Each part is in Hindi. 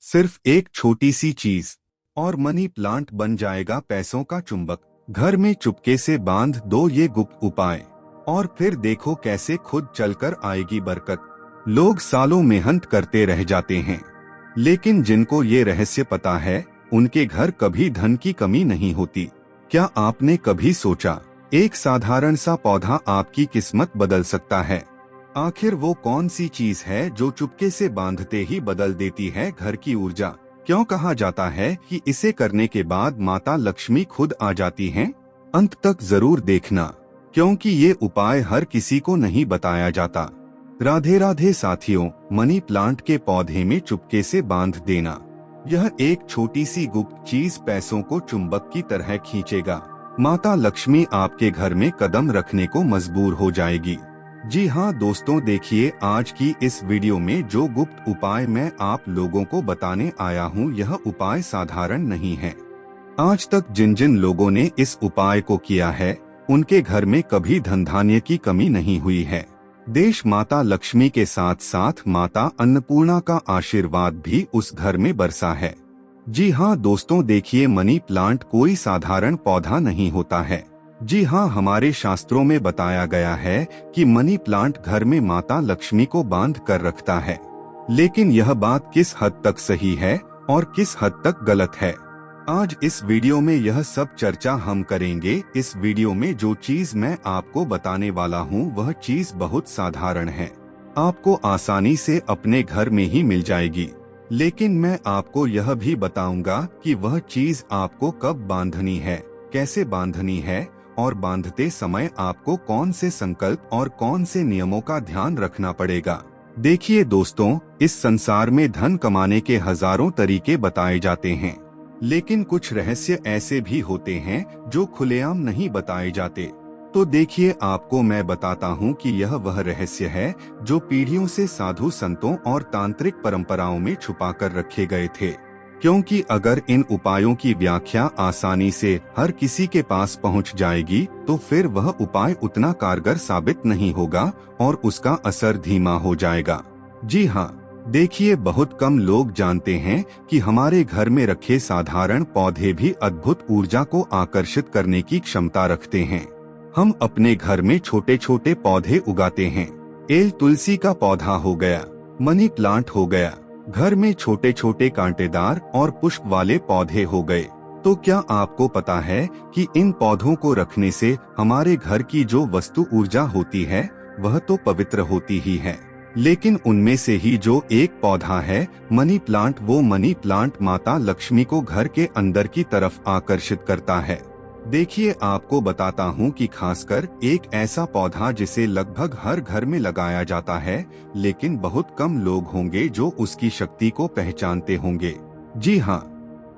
सिर्फ एक छोटी सी चीज और मनी प्लांट बन जाएगा पैसों का चुंबक। घर में चुपके से बांध दो ये गुप्त उपाय और फिर देखो कैसे खुद चलकर आएगी बरकत। लोग सालों मेहनत करते रह जाते हैं, लेकिन जिनको ये रहस्य पता है उनके घर कभी धन की कमी नहीं होती। क्या आपने कभी सोचा एक साधारण सा पौधा आपकी किस्मत बदल सकता है? आखिर वो कौन सी चीज है जो चुपके से बांधते ही बदल देती है घर की ऊर्जा? क्यों कहा जाता है कि इसे करने के बाद माता लक्ष्मी खुद आ जाती हैं? अंत तक जरूर देखना, क्योंकि ये उपाय हर किसी को नहीं बताया जाता। राधे राधे साथियों, मनी प्लांट के पौधे में चुपके से बांध देना, यह एक छोटी सी गुप्त चीज पैसों को चुंबक की तरह खींचेगा। माता लक्ष्मी आपके घर में कदम रखने को मजबूर हो जाएगी। जी हाँ दोस्तों, देखिए आज की इस वीडियो में जो गुप्त उपाय मैं आप लोगों को बताने आया हूँ, यह उपाय साधारण नहीं है। आज तक जिन जिन लोगों ने इस उपाय को किया है उनके घर में कभी धन धान्य की कमी नहीं हुई है। देश माता लक्ष्मी के साथ साथ माता अन्नपूर्णा का आशीर्वाद भी उस घर में बरसा है। जी हाँ दोस्तों, देखिए मनी प्लांट कोई साधारण पौधा नहीं होता है। जी हाँ, हमारे शास्त्रों में बताया गया है कि मनी प्लांट घर में माता लक्ष्मी को बांध कर रखता है। लेकिन यह बात किस हद तक सही है और किस हद तक गलत है, आज इस वीडियो में यह सब चर्चा हम करेंगे। इस वीडियो में जो चीज मैं आपको बताने वाला हूँ वह चीज बहुत साधारण है, आपको आसानी से अपने घर में ही मिल जाएगी। लेकिन मैं आपको यह भी बताऊंगा कि वह चीज आपको कब बांधनी है, कैसे बांधनी है और बांधते समय आपको कौन से संकल्प और कौन से नियमों का ध्यान रखना पड़ेगा। देखिए दोस्तों, इस संसार में धन कमाने के हजारों तरीके बताए जाते हैं, लेकिन कुछ रहस्य ऐसे भी होते हैं जो खुलेआम नहीं बताए जाते। तो देखिए, आपको मैं बताता हूँ कि यह वह रहस्य है जो पीढ़ियों से साधु संतों और तांत्रिक परंपराओं में छुपा कर रखे गए थे। क्योंकि अगर इन उपायों की व्याख्या आसानी से हर किसी के पास पहुंच जाएगी तो फिर वह उपाय उतना कारगर साबित नहीं होगा और उसका असर धीमा हो जाएगा। जी हाँ, देखिए बहुत कम लोग जानते हैं कि हमारे घर में रखे साधारण पौधे भी अद्भुत ऊर्जा को आकर्षित करने की क्षमता रखते हैं। हम अपने घर में छोटे छोटे पौधे उगाते हैं। एल तुलसी का पौधा हो गया, मनी प्लांट हो गया, घर में छोटे छोटे कांटेदार और पुष्प वाले पौधे हो गए। तो क्या आपको पता है कि इन पौधों को रखने से हमारे घर की जो वस्तु ऊर्जा होती है वह तो पवित्र होती ही है, लेकिन उनमें से ही जो एक पौधा है मनी प्लांट, वो मनी प्लांट माता लक्ष्मी को घर के अंदर की तरफ आकर्षित करता है। देखिए, आपको बताता हूँ कि खासकर एक ऐसा पौधा जिसे लगभग हर घर में लगाया जाता है, लेकिन बहुत कम लोग होंगे जो उसकी शक्ति को पहचानते होंगे। जी हाँ,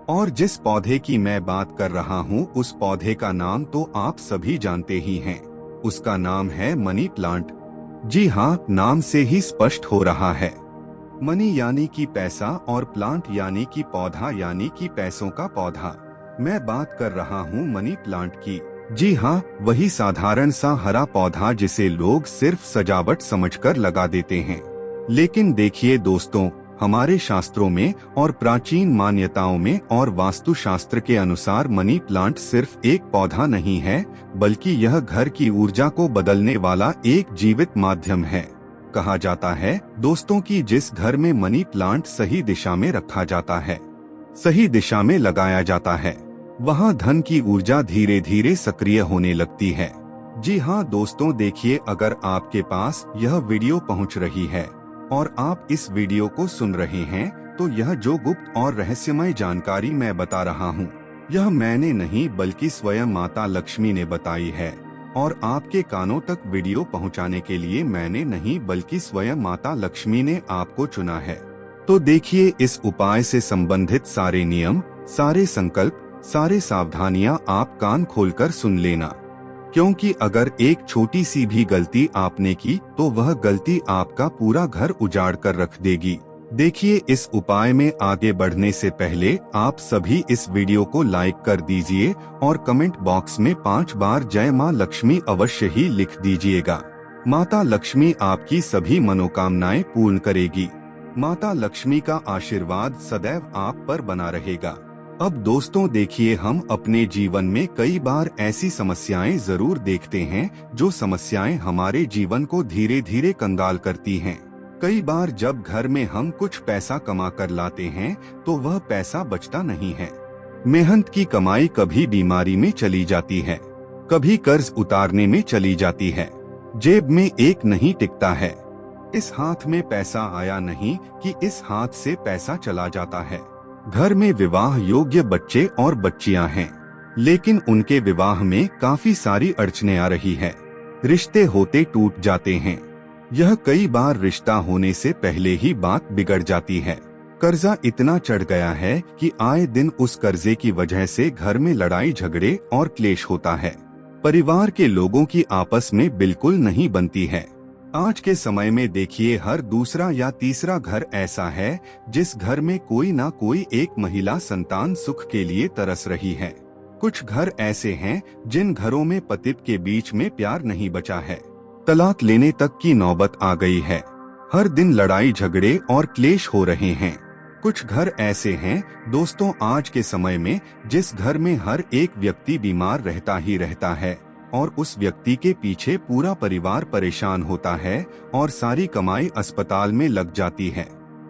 और जिस पौधे की मैं बात कर रहा हूँ उस पौधे का नाम तो आप सभी जानते ही हैं। उसका नाम है मनी प्लांट। जी हाँ, नाम से ही स्पष्ट हो रहा है। मनी यानी कि पैसा और प्लांट यानी कि पौधा, यानी कि पैसों का पौधा। मैं बात कर रहा हूँ मनी प्लांट की। जी हाँ, वही साधारण सा हरा पौधा जिसे लोग सिर्फ सजावट समझकर लगा देते हैं। लेकिन देखिए दोस्तों, हमारे शास्त्रों में और प्राचीन मान्यताओं में और वास्तुशास्त्र के अनुसार मनी प्लांट सिर्फ एक पौधा नहीं है, बल्कि यह घर की ऊर्जा को बदलने वाला एक जीवित माध्यम है। कहा जाता है दोस्तों कि जिस घर में मनी प्लांट सही दिशा में रखा जाता है, सही दिशा में लगाया जाता है, वहाँ धन की ऊर्जा धीरे धीरे सक्रिय होने लगती है। जी हाँ दोस्तों, देखिए अगर आपके पास यह वीडियो पहुँच रही है और आप इस वीडियो को सुन रहे हैं, तो यह जो गुप्त और रहस्यमय जानकारी मैं बता रहा हूँ, यह मैंने नहीं बल्कि स्वयं माता लक्ष्मी ने बताई है। और आपके कानों तक वीडियो पहुँचाने के लिए मैंने नहीं बल्कि स्वयं माता लक्ष्मी ने आपको चुना है। तो देखिए, इस उपाय से संबंधित सारे नियम, सारे संकल्प, सारे सावधानियां आप कान खोलकर सुन लेना, क्योंकि अगर एक छोटी सी भी गलती आपने की तो वह गलती आपका पूरा घर उजाड़ कर रख देगी। देखिए, इस उपाय में आगे बढ़ने से पहले आप सभी इस वीडियो को लाइक कर दीजिए और कमेंट बॉक्स में 5 बार जय मां लक्ष्मी अवश्य ही लिख दीजिएगा। माता लक्ष्मी आपकी सभी मनोकामनाएं पूर्ण करेगी। माता लक्ष्मी का आशीर्वाद सदैव आप पर बना रहेगा। अब दोस्तों देखिए, हम अपने जीवन में कई बार ऐसी समस्याएं जरूर देखते हैं जो समस्याएं हमारे जीवन को धीरे धीरे कंगाल करती हैं। कई बार जब घर में हम कुछ पैसा कमा कर लाते हैं तो वह पैसा बचता नहीं है। मेहनत की कमाई कभी बीमारी में चली जाती है, कभी कर्ज उतारने में चली जाती है, जेब में एक नहीं टिकता है। इस हाथ में पैसा आया नहीं कि इस हाथ से पैसा चला जाता है। घर में विवाह योग्य बच्चे और बच्चियां हैं, लेकिन उनके विवाह में काफी सारी अड़चनें आ रही है। रिश्ते होते टूट जाते हैं। यह कई बार रिश्ता होने से पहले ही बात बिगड़ जाती है। कर्जा इतना चढ़ गया है कि आए दिन उस कर्जे की वजह से घर में लड़ाई झगड़े और क्लेश होता है। परिवार के लोगों की आपस में बिल्कुल नहीं बनती है। आज के समय में देखिए, हर दूसरा या तीसरा घर ऐसा है जिस घर में कोई ना कोई एक महिला संतान सुख के लिए तरस रही है। कुछ घर ऐसे हैं जिन घरों में पति के बीच में प्यार नहीं बचा है। तलाक लेने तक की नौबत आ गई है। हर दिन लड़ाई झगड़े और क्लेश हो रहे हैं। कुछ घर ऐसे हैं दोस्तों आज के समय में जिस घर में हर एक व्यक्ति बीमार रहता ही रहता है और उस व्यक्ति के पीछे पूरा परिवार परेशान होता है और सारी कमाई अस्पताल में लग जाती है।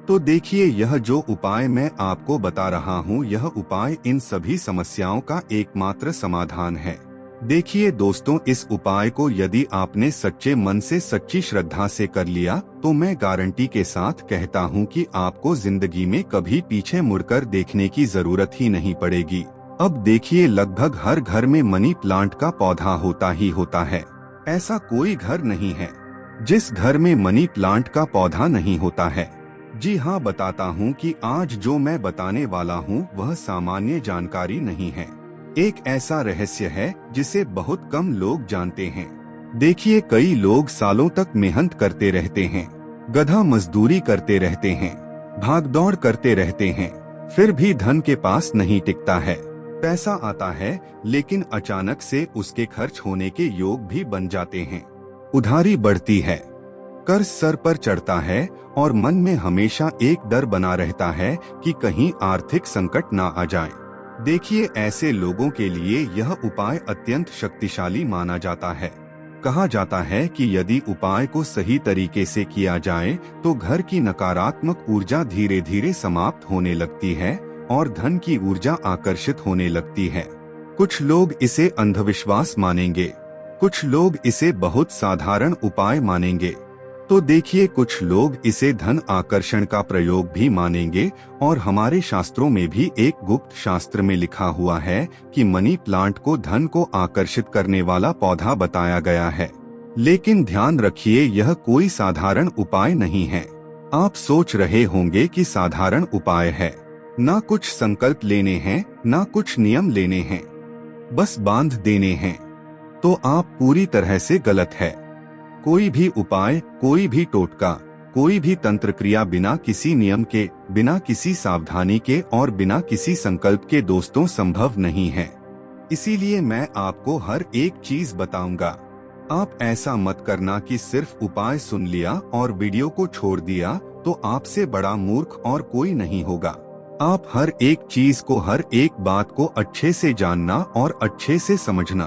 तो देखिए, यह जो उपाय मैं आपको बता रहा हूँ, यह उपाय इन सभी समस्याओं का एकमात्र समाधान है। देखिए दोस्तों, इस उपाय को यदि आपने सच्चे मन से, सच्ची श्रद्धा से कर लिया तो मैं गारंटी के साथ कहता हूँ कि आपको जिंदगी में कभी पीछे मुड़कर देखने की जरूरत ही नहीं पड़ेगी। अब देखिए, लगभग हर घर में मनी प्लांट का पौधा होता ही होता है। ऐसा कोई घर नहीं है जिस घर में मनी प्लांट का पौधा नहीं होता है। जी हाँ, बताता हूँ कि आज जो मैं बताने वाला हूँ वह सामान्य जानकारी नहीं है। एक ऐसा रहस्य है जिसे बहुत कम लोग जानते हैं। देखिए, कई लोग सालों तक मेहनत करते रहते हैं, गधा मजदूरी करते रहते हैं, भागदौड़ करते रहते हैं, फिर भी धन के पास नहीं टिकता है। पैसा आता है लेकिन अचानक से उसके खर्च होने के योग भी बन जाते हैं। उधारी बढ़ती है, कर्ज सर पर चढ़ता है और मन में हमेशा एक डर बना रहता है कि कहीं आर्थिक संकट ना आ जाए। देखिए, ऐसे लोगों के लिए यह उपाय अत्यंत शक्तिशाली माना जाता है। कहा जाता है कि यदि उपाय को सही तरीके से किया जाए तो घर की नकारात्मक ऊर्जा धीरे धीरे समाप्त होने लगती है और धन की ऊर्जा आकर्षित होने लगती है। कुछ लोग इसे अंधविश्वास मानेंगे, कुछ लोग इसे बहुत साधारण उपाय मानेंगे, तो देखिए कुछ लोग इसे धन आकर्षण का प्रयोग भी मानेंगे। और हमारे शास्त्रों में भी एक गुप्त शास्त्र में लिखा हुआ है कि मनी प्लांट को धन को आकर्षित करने वाला पौधा बताया गया है। लेकिन ध्यान रखिए, यह कोई साधारण उपाय नहीं है। आप सोच रहे होंगे कि साधारण उपाय है, ना कुछ संकल्प लेने हैं, ना कुछ नियम लेने हैं, बस बांध देने हैं, तो आप पूरी तरह से गलत है। कोई भी उपाय, कोई भी टोटका, कोई भी तंत्र क्रिया बिना किसी नियम के, बिना किसी सावधानी के और बिना किसी संकल्प के दोस्तों संभव नहीं है। इसीलिए मैं आपको हर एक चीज बताऊंगा। आप ऐसा मत करना कि सिर्फ उपाय सुन लिया और वीडियो को छोड़ दिया, तो आपसे बड़ा मूर्ख और कोई नहीं होगा। आप हर एक चीज को, हर एक बात को अच्छे से जानना और अच्छे से समझना।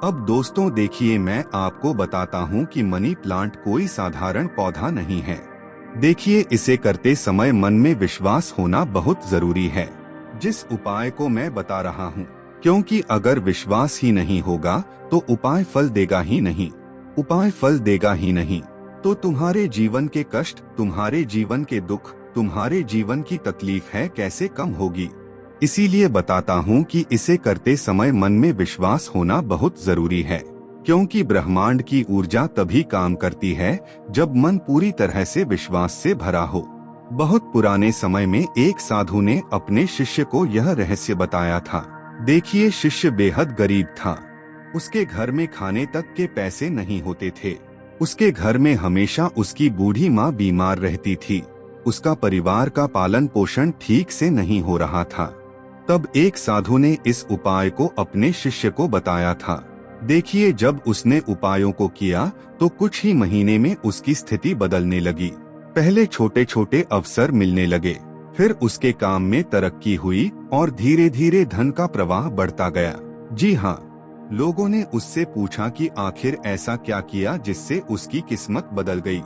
अब दोस्तों देखिए, मैं आपको बताता हूँ कि मनी प्लांट कोई साधारण पौधा नहीं है। देखिए, इसे करते समय मन में विश्वास होना बहुत जरूरी है, जिस उपाय को मैं बता रहा हूँ, क्योंकि अगर विश्वास ही नहीं होगा तो उपाय फल देगा ही नहीं। उपाय फल देगा ही नहीं तो तुम्हारे जीवन के कष्ट, तुम्हारे जीवन के दुख, तुम्हारे जीवन की तकलीफ है कैसे कम होगी। इसीलिए बताता हूँ कि इसे करते समय मन में विश्वास होना बहुत जरूरी है, क्योंकि ब्रह्मांड की ऊर्जा तभी काम करती है जब मन पूरी तरह से विश्वास से भरा हो। बहुत पुराने समय में एक साधु ने अपने शिष्य को यह रहस्य बताया था। देखिए, शिष्य बेहद गरीब था। उसके घर में खाने तक के पैसे नहीं होते थे। उसके घर में हमेशा उसकी बूढ़ी माँ बीमार रहती थी। उसका परिवार का पालन पोषण ठीक से नहीं हो रहा था। तब एक साधु ने इस उपाय को अपने शिष्य को बताया था। देखिए, जब उसने उपायों को किया तो कुछ ही महीने में उसकी स्थिति बदलने लगी। पहले छोटे छोटे अवसर मिलने लगे, फिर उसके काम में तरक्की हुई और धीरे धीरे धन का प्रवाह बढ़ता गया। जी हाँ, लोगों ने उससे पूछा कि आखिर ऐसा क्या किया जिससे उसकी किस्मत बदल गई।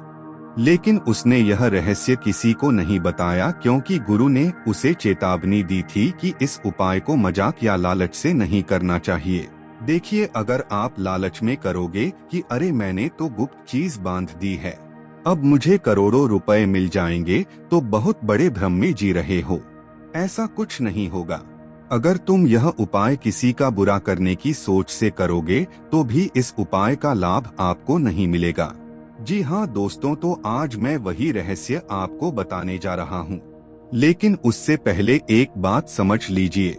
लेकिन उसने यह रहस्य किसी को नहीं बताया, क्योंकि गुरु ने उसे चेतावनी दी थी कि इस उपाय को मजाक या लालच से नहीं करना चाहिए। देखिए, अगर आप लालच में करोगे कि अरे मैंने तो गुप्त चीज बांध दी है, अब मुझे करोड़ों रुपए मिल जाएंगे, तो बहुत बड़े भ्रम में जी रहे हो। ऐसा कुछ नहीं होगा। अगर तुम यह उपाय किसी का बुरा करने की सोच से करोगे तो भी इस उपाय का लाभ आपको नहीं मिलेगा। जी हाँ दोस्तों, तो आज मैं वही रहस्य आपको बताने जा रहा हूँ। लेकिन उससे पहले एक बात समझ लीजिए,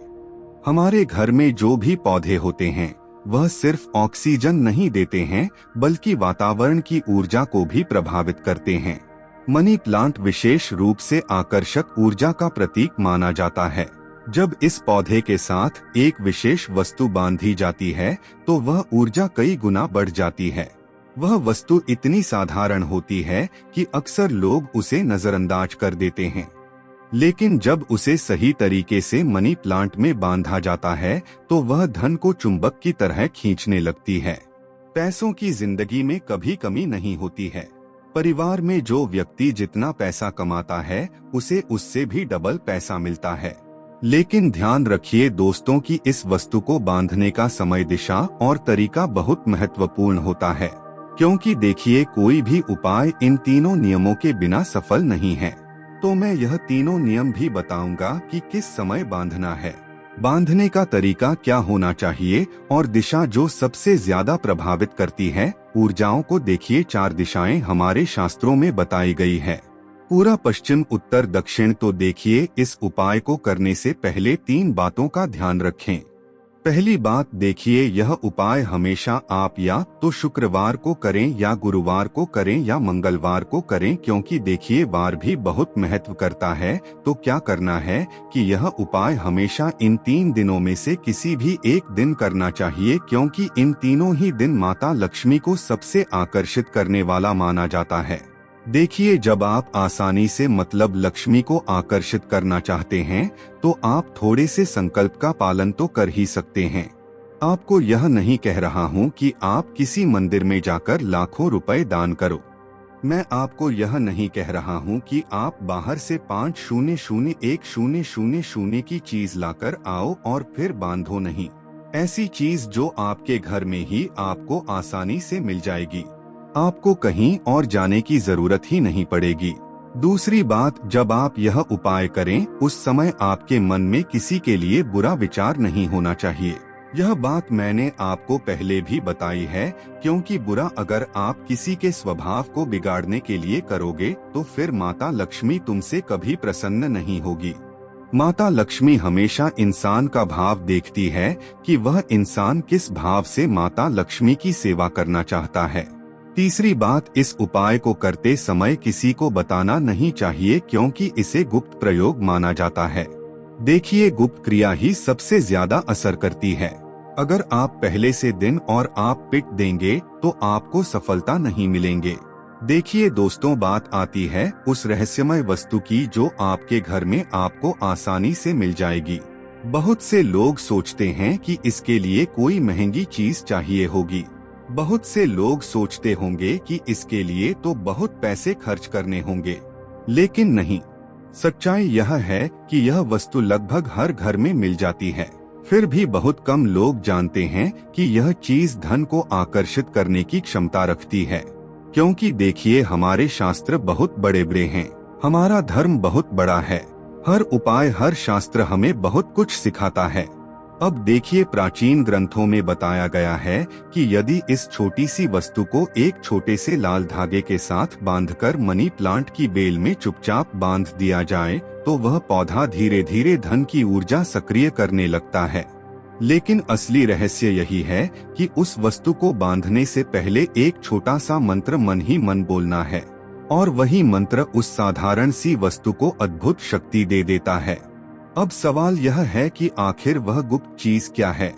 हमारे घर में जो भी पौधे होते हैं वह सिर्फ ऑक्सीजन नहीं देते हैं, बल्कि वातावरण की ऊर्जा को भी प्रभावित करते हैं। मनी प्लांट विशेष रूप से आकर्षक ऊर्जा का प्रतीक माना जाता है। जब इस पौधे के साथ एक विशेष वस्तु बांधी जाती है तो वह ऊर्जा कई गुना बढ़ जाती है। वह वस्तु इतनी साधारण होती है कि अक्सर लोग उसे नजरअंदाज कर देते हैं, लेकिन जब उसे सही तरीके से मनी प्लांट में बांधा जाता है तो वह धन को चुंबक की तरह खींचने लगती है। पैसों की जिंदगी में कभी कमी नहीं होती है। परिवार में जो व्यक्ति जितना पैसा कमाता है उसे उससे भी डबल पैसा मिलता है। लेकिन ध्यान रखिए दोस्तों कि इस वस्तु को बांधने का समय, दिशा और तरीका बहुत महत्वपूर्ण होता है, क्योंकि देखिए, कोई भी उपाय इन तीनों नियमों के बिना सफल नहीं है। तो मैं यह तीनों नियम भी बताऊंगा कि किस समय बांधना है, बांधने का तरीका क्या होना चाहिए और दिशा जो सबसे ज्यादा प्रभावित करती है ऊर्जाओं को। देखिए, 4 दिशाएं हमारे शास्त्रों में बताई गई है, पूरा, पश्चिम, उत्तर, दक्षिण। तो देखिए, इस उपाय को करने से पहले 3 बातों का ध्यान रखें। पहली बात, देखिए, यह उपाय हमेशा आप या तो शुक्रवार को करें या गुरुवार को करें या मंगलवार को करें, क्योंकि देखिए वार भी बहुत महत्व करता है। तो क्या करना है कि यह उपाय हमेशा इन 3 दिनों में से किसी भी एक दिन करना चाहिए, क्योंकि इन तीनों ही दिन माता लक्ष्मी को सबसे आकर्षित करने वाला माना जाता है। देखिए, जब आप आसानी से मतलब लक्ष्मी को आकर्षित करना चाहते हैं तो आप थोड़े से संकल्प का पालन तो कर ही सकते हैं। आपको यह नहीं कह रहा हूँ कि आप किसी मंदिर में जाकर लाखों रुपए दान करो। मैं आपको यह नहीं कह रहा हूँ कि आप बाहर से 500100 की चीज लाकर आओ और फिर बांधो। नहीं, ऐसी चीज जो आपके घर में ही आपको आसानी से मिल जाएगी, आपको कहीं और जाने की जरूरत ही नहीं पड़ेगी। दूसरी बात, जब आप यह उपाय करें उस समय आपके मन में किसी के लिए बुरा विचार नहीं होना चाहिए। यह बात मैंने आपको पहले भी बताई है, क्योंकि बुरा अगर आप किसी के स्वभाव को बिगाड़ने के लिए करोगे तो फिर माता लक्ष्मी तुमसे कभी प्रसन्न नहीं होगी। माता लक्ष्मी हमेशा इंसान का भाव देखती है कि वह इंसान किस भाव से माता लक्ष्मी की सेवा करना चाहता है। तीसरी बात, इस उपाय को करते समय किसी को बताना नहीं चाहिए, क्योंकि इसे गुप्त प्रयोग माना जाता है। देखिए, गुप्त क्रिया ही सबसे ज्यादा असर करती है। अगर आप पहले से दिन और आप पिट देंगे तो आपको सफलता नहीं मिलेंगे। देखिए दोस्तों, बात आती है उस रहस्यमय वस्तु की जो आपके घर में आपको आसानी से मिल जाएगी। बहुत से लोग सोचते हैं कि इसके लिए कोई महंगी चीज चाहिए होगी। बहुत से लोग सोचते होंगे कि इसके लिए तो बहुत पैसे खर्च करने होंगे, लेकिन नहीं। सच्चाई यह है कि यह वस्तु लगभग हर घर में मिल जाती है। फिर भी बहुत कम लोग जानते हैं कि यह चीज धन को आकर्षित करने की क्षमता रखती है। क्योंकि देखिए, हमारे शास्त्र बहुत बड़े बड़े हैं, हमारा धर्म बहुत बड़ा है। हर उपाय, हर शास्त्र हमें बहुत कुछ सिखाता है। अब देखिए, प्राचीन ग्रंथों में बताया गया है कि यदि इस छोटी सी वस्तु को एक छोटे से लाल धागे के साथ बांधकर मनी प्लांट की बेल में चुपचाप बांध दिया जाए तो वह पौधा धीरे धीरे धन की ऊर्जा सक्रिय करने लगता है। लेकिन असली रहस्य यही है कि उस वस्तु को बांधने से पहले एक छोटा सा मंत्र मन ही मन बोलना है, और वही मंत्र उस साधारण सी वस्तु को अद्भुत शक्ति दे देता है। अब सवाल यह है कि आखिर वह गुप्त चीज क्या है?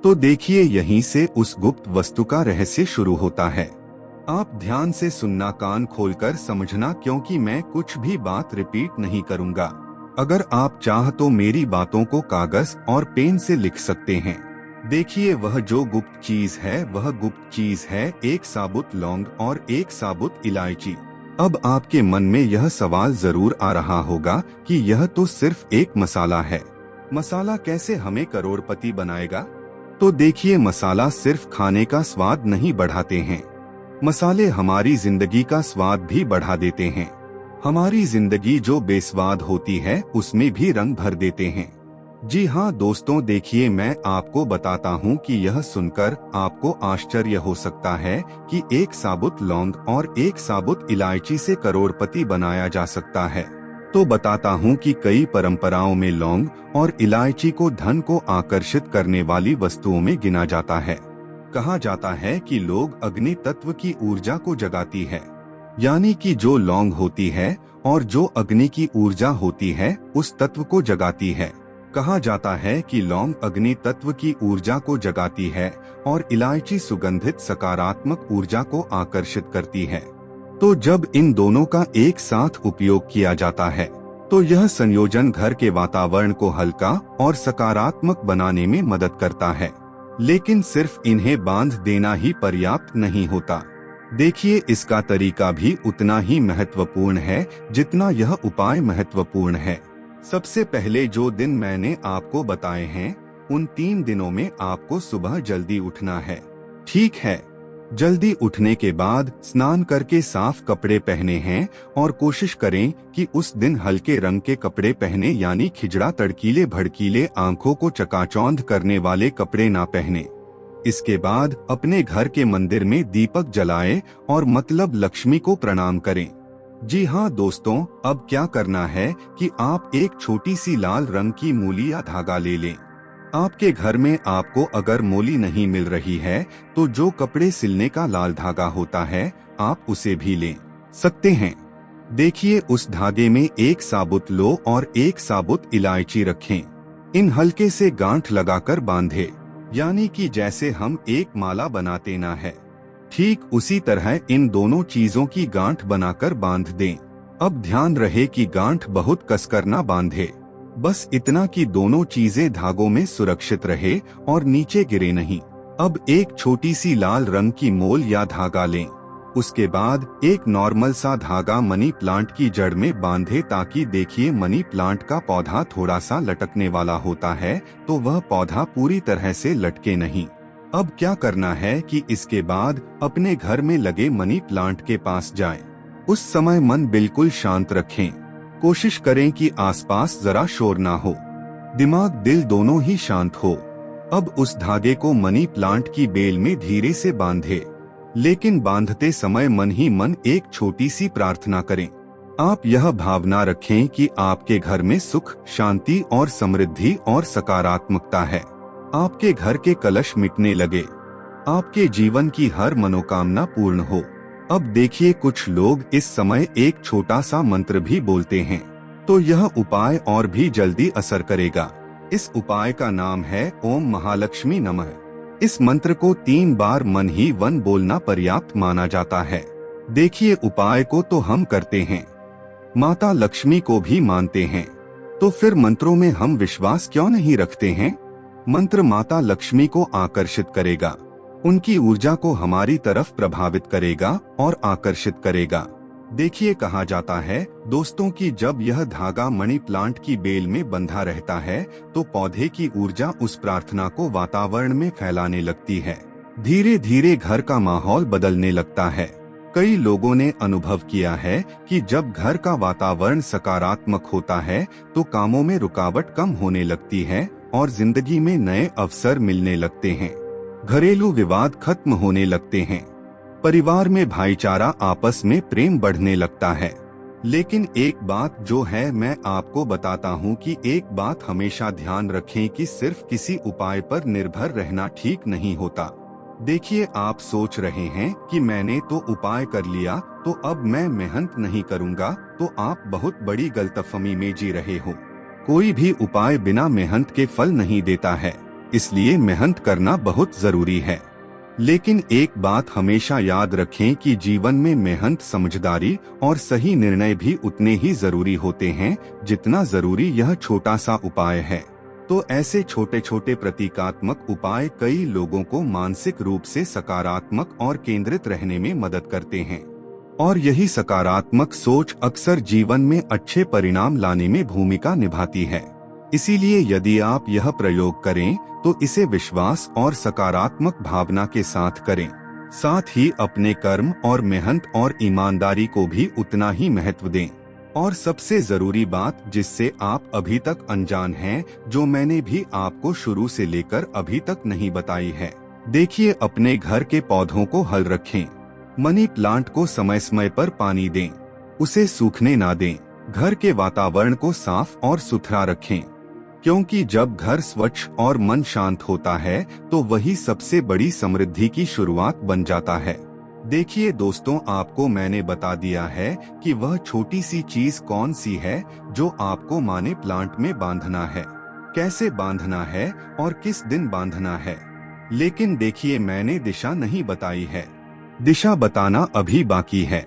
तो देखिए, यहीं से उस गुप्त वस्तु का रहस्य शुरू होता है। आप ध्यान से सुनना, कान खोलकर समझना, क्योंकि मैं कुछ भी बात रिपीट नहीं करूंगा। अगर आप चाह तो मेरी बातों को कागज और पेन से लिख सकते हैं। देखिए, वह जो गुप्त चीज है वह गुप्त चीज है, एक साबुत लौंग और एक साबुत इलायची। अब आपके मन में यह सवाल जरूर आ रहा होगा कि यह तो सिर्फ एक मसाला है, मसाला कैसे हमें करोड़पति बनाएगा? तो देखिए, मसाला सिर्फ खाने का स्वाद नहीं बढ़ाते हैं, मसाले हमारी जिंदगी का स्वाद भी बढ़ा देते हैं। हमारी जिंदगी जो बेस्वाद होती है उसमें भी रंग भर देते हैं। जी हाँ दोस्तों, देखिए, मैं आपको बताता हूँ कि यह सुनकर आपको आश्चर्य हो सकता है कि एक साबुत लौंग और एक साबुत इलायची से करोड़पति बनाया जा सकता है। तो बताता हूँ कि कई परंपराओं में लौंग और इलायची को धन को आकर्षित करने वाली वस्तुओं में गिना जाता है। कहा जाता है कि लोग अग्नि तत्व की ऊर्जा को जगाती है, यानी कि जो लौंग होती है और जो अग्नि की ऊर्जा होती है उस तत्व को जगाती है। कहा जाता है कि लौंग अग्नि तत्व की ऊर्जा को जगाती है और इलायची सुगंधित सकारात्मक ऊर्जा को आकर्षित करती है। तो जब इन दोनों का एक साथ उपयोग किया जाता है तो यह संयोजन घर के वातावरण को हल्का और सकारात्मक बनाने में मदद करता है। लेकिन सिर्फ इन्हें बांध देना ही पर्याप्त नहीं होता। देखिए, इसका तरीका भी उतना ही महत्वपूर्ण है जितना यह उपाय महत्वपूर्ण है। सबसे पहले जो दिन मैंने आपको बताए हैं, उन 3 दिनों में आपको सुबह जल्दी उठना है। ठीक है, जल्दी उठने के बाद स्नान करके साफ कपड़े पहने हैं और कोशिश करें कि उस दिन हल्के रंग के कपड़े पहने, यानी खिजड़ा, तड़कीले, भड़कीले, आंखों को चकाचौंध करने वाले कपड़े ना पहने। इसके बाद अपने घर के मंदिर में दीपक जलाएं और मतलब लक्ष्मी को प्रणाम करें। जी हाँ दोस्तों, अब क्या करना है कि आप एक छोटी सी लाल रंग की मूली या धागा ले लें। आपके घर में आपको अगर मूली नहीं मिल रही है तो जो कपड़े सिलने का लाल धागा होता है आप उसे भी ले सकते हैं। देखिए, उस धागे में एक साबुत लो और एक साबुत इलायची रखें। इन हल्के से गांठ लगाकर बांधे, यानी कि जैसे हम एक माला बनाते ना है, ठीक उसी तरह इन दोनों चीजों की गांठ बनाकर बांध दें। अब ध्यान रहे कि गांठ बहुत कसकर ना बांधे, बस इतना कि दोनों चीजें धागों में सुरक्षित रहे और नीचे गिरे नहीं। अब एक छोटी सी लाल रंग की मोल या धागा लें। उसके बाद एक नॉर्मल सा धागा मनी प्लांट की जड़ में बांधे, ताकि देखिए, मनी प्लांट का पौधा थोड़ा सा लटकने वाला होता है तो वह पौधा पूरी तरह से लटके नहीं। अब क्या करना है कि इसके बाद अपने घर में लगे मनी प्लांट के पास जाएं। उस समय मन बिल्कुल शांत रखें। कोशिश करें कि आसपास जरा शोर ना हो, दिमाग दिल दोनों ही शांत हो। अब उस धागे को मनी प्लांट की बेल में धीरे से बांधे, लेकिन बांधते समय मन ही मन एक छोटी सी प्रार्थना करें। आप यह भावना रखें कि आपके घर में सुख, शांति और समृद्धि और सकारात्मकता है। आपके घर के कलश मिटने लगे, आपके जीवन की हर मनोकामना पूर्ण हो। अब देखिए, कुछ लोग इस समय एक छोटा सा मंत्र भी बोलते हैं, तो यह उपाय और भी जल्दी असर करेगा। इस उपाय का नाम है ओम महालक्ष्मी नमः। इस मंत्र को 3 बार मन ही मन बोलना पर्याप्त माना जाता है। देखिए, उपाय को तो हम करते हैं, माता लक्ष्मी को भी मानते हैं, तो फिर मंत्रों में हम विश्वास क्यों नहीं रखते हैं? मंत्र माता लक्ष्मी को आकर्षित करेगा, उनकी ऊर्जा को हमारी तरफ प्रभावित करेगा और आकर्षित करेगा। देखिए, कहा जाता है दोस्तों कि जब यह धागा मनी प्लांट की बेल में बंधा रहता है तो पौधे की ऊर्जा उस प्रार्थना को वातावरण में फैलाने लगती है। धीरे धीरे घर का माहौल बदलने लगता है। कई लोगों ने अनुभव किया है कि जब घर का वातावरण सकारात्मक होता है तो कामों में रुकावट कम होने लगती है और जिंदगी में नए अवसर मिलने लगते हैं। घरेलू विवाद खत्म होने लगते हैं, परिवार में भाईचारा, आपस में प्रेम बढ़ने लगता है। लेकिन एक बात जो है मैं आपको बताता हूँ कि एक बात हमेशा ध्यान रखें कि सिर्फ किसी उपाय पर निर्भर रहना ठीक नहीं होता। देखिए, आप सोच रहे हैं कि मैंने तो उपाय कर लिया तो अब मैं मेहनत नहीं करूँगा, तो आप बहुत बड़ी गलतफहमी में जी रहे हो। कोई भी उपाय बिना मेहनत के फल नहीं देता है, इसलिए मेहनत करना बहुत जरूरी है। लेकिन एक बात हमेशा याद रखें कि जीवन में मेहनत, समझदारी और सही निर्णय भी उतने ही जरूरी होते हैं जितना जरूरी यह छोटा सा उपाय है। तो ऐसे छोटे छोटे प्रतीकात्मक उपाय कई लोगों को मानसिक रूप से सकारात्मक और केंद्रित रहने में मदद करते हैं, और यही सकारात्मक सोच अक्सर जीवन में अच्छे परिणाम लाने में भूमिका निभाती है। इसीलिए यदि आप यह प्रयोग करें तो इसे विश्वास और सकारात्मक भावना के साथ करें। साथ ही अपने कर्म और मेहनत और ईमानदारी को भी उतना ही महत्व दें। और सबसे जरूरी बात जिससे आप अभी तक अनजान हैं, जो मैंने भी आपको शुरू से लेकर अभी तक नहीं बताई है, देखिए, अपने घर के पौधों को हल रखें। मनी प्लांट को समय समय पर पानी दें, उसे सूखने ना दें। घर के वातावरण को साफ और सुथरा रखें, क्योंकि जब घर स्वच्छ और मन शांत होता है तो वही सबसे बड़ी समृद्धि की शुरुआत बन जाता है। देखिए दोस्तों, आपको मैंने बता दिया है कि वह छोटी सी चीज कौन सी है जो आपको मनी प्लांट में बांधना है, कैसे बांधना है और किस दिन बांधना है। लेकिन देखिए, मैंने दिशा नहीं बताई है, दिशा बताना अभी बाकी है।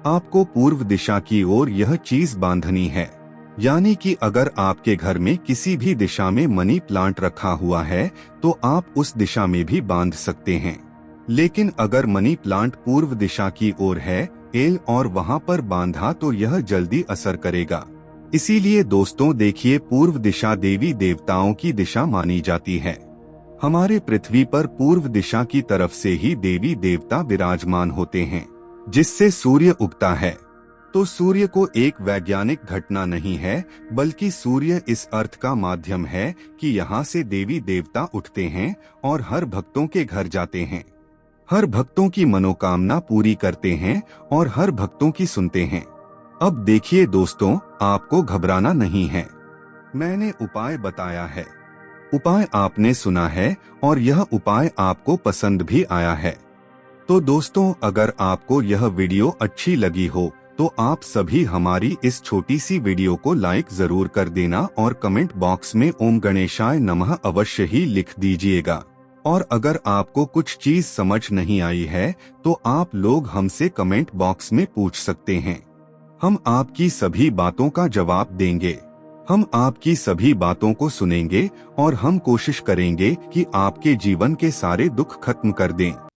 आपको पूर्व दिशा की ओर यह चीज बांधनी है, यानी कि अगर आपके घर में किसी भी दिशा में मनी प्लांट रखा हुआ है तो आप उस दिशा में भी बांध सकते हैं। लेकिन अगर मनी प्लांट पूर्व दिशा की ओर है और वहां पर बांधा तो यह जल्दी असर करेगा। इसीलिए दोस्तों देखिए, पूर्व दिशा देवी देवताओं की दिशा मानी जाती है। हमारे पृथ्वी पर पूर्व दिशा की तरफ से ही देवी देवता विराजमान होते हैं, जिससे सूर्य उगता है। तो सूर्य को एक वैज्ञानिक घटना नहीं है, बल्कि सूर्य इस अर्थ का माध्यम है कि यहाँ से देवी देवता उठते हैं और हर भक्तों के घर जाते हैं, हर भक्तों की मनोकामना पूरी करते हैं और हर भक्तों की सुनते हैं। अब देखिए दोस्तों, आपको घबराना नहीं है। मैंने उपाय बताया है, उपाय आपने सुना है और यह उपाय आपको पसंद भी आया है। तो दोस्तों, अगर आपको यह वीडियो अच्छी लगी हो तो आप सभी हमारी इस छोटी सी वीडियो को लाइक जरूर कर देना और कमेंट बॉक्स में ओम गणेशाय नमः अवश्य ही लिख दीजिएगा। और अगर आपको कुछ चीज समझ नहीं आई है तो आप लोग हमसे कमेंट बॉक्स में पूछ सकते हैं, हम आपकी सभी बातों का जवाब देंगे। हम आपकी सभी बातों को सुनेंगे और हम कोशिश करेंगे कि आपके जीवन के सारे दुख खत्म कर दें।